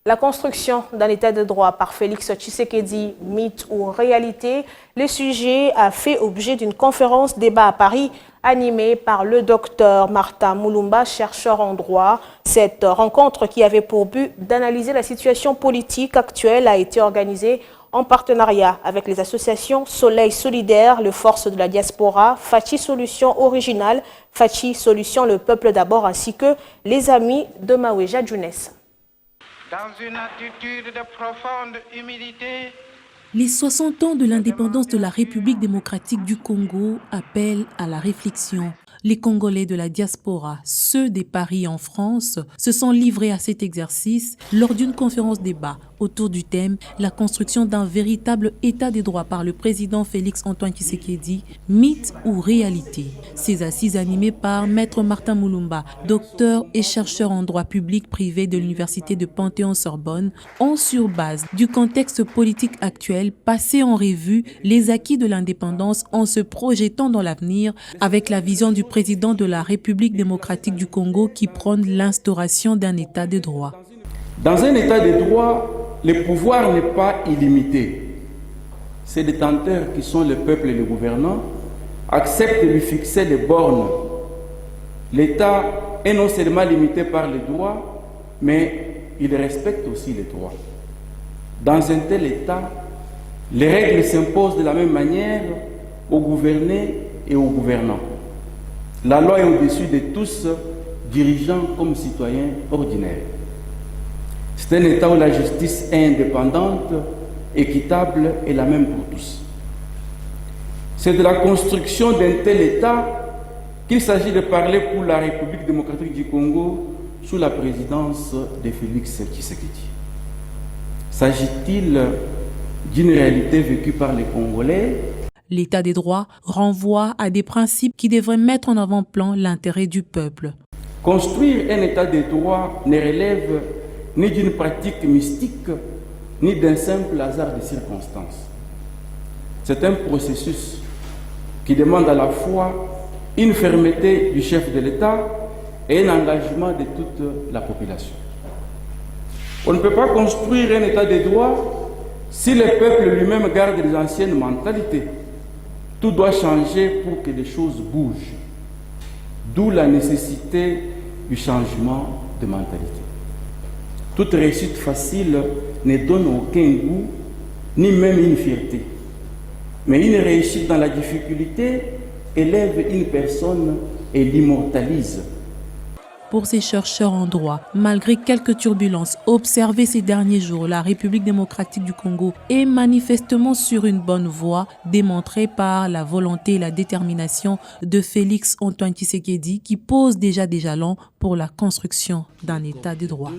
La construction d'un état de droit par Félix Tshisekedi, mythe ou réalité, le sujet a fait objet d'une conférence débat à Paris animée par le docteur Martin Mulumba, chercheur en droit. Cette rencontre qui avait pour but d'analyser la situation politique actuelle a été organisée en partenariat avec les associations Soleil Solidaire, le Force de la Diaspora, Fachi Solutions Originale, Fachi Solutions Le Peuple d'abord, ainsi que les amis de Maweja Djounes. Dans une attitude de profonde humilité, les 60 ans de l'indépendance de la République démocratique du Congo appellent à la réflexion. Les Congolais de la diaspora, ceux des Paris en France, se sont livrés à cet exercice lors d'une conférence débat autour du thème « La construction d'un véritable état des droits par le président Félix-Antoine Tshisekedi, mythe ou réalité ». Ces assises animées par Maître Martin Mulumba, docteur et chercheur en droit public privé de l'Université de Panthéon-Sorbonne, ont sur base du contexte politique actuel passé en revue les acquis de l'indépendance en se projetant dans l'avenir avec la vision du président de la République démocratique du Congo qui prône l'instauration d'un état de droit. Dans un état de droit, le pouvoir n'est pas illimité. Ces détenteurs qui sont le peuple et le gouvernant acceptent de lui fixer des bornes. L'État est non seulement limité par les droits, mais il respecte aussi les droits. Dans un tel État, les règles s'imposent de la même manière aux gouvernés et aux gouvernants. La loi est au-dessus de tous, dirigeants comme citoyens ordinaires. C'est un État où la justice est indépendante, équitable et la même pour tous. C'est de la construction d'un tel État qu'il s'agit de parler pour la République démocratique du Congo sous la présidence de Félix Tshisekedi. S'agit-il d'une réalité vécue par les Congolais? L'état des droits renvoie à des principes qui devraient mettre en avant-plan l'intérêt du peuple. Construire un état de droit ne relève ni d'une pratique mystique, ni d'un simple hasard de circonstances. C'est un processus qui demande à la fois une fermeté du chef de l'État et un engagement de toute la population. On ne peut pas construire un état de droit si le peuple lui-même garde les anciennes mentalités. Tout doit changer pour que les choses bougent. D'où la nécessité du changement de mentalité. Toute réussite facile ne donne aucun goût, ni même une fierté. Mais une réussite dans la difficulté élève une personne et l'immortalise. Pour ces chercheurs en droit, malgré quelques turbulences observées ces derniers jours, la République démocratique du Congo est manifestement sur une bonne voie, démontrée par la volonté et la détermination de Félix-Antoine Tshisekedi qui pose déjà des jalons pour la construction d'un état de droit.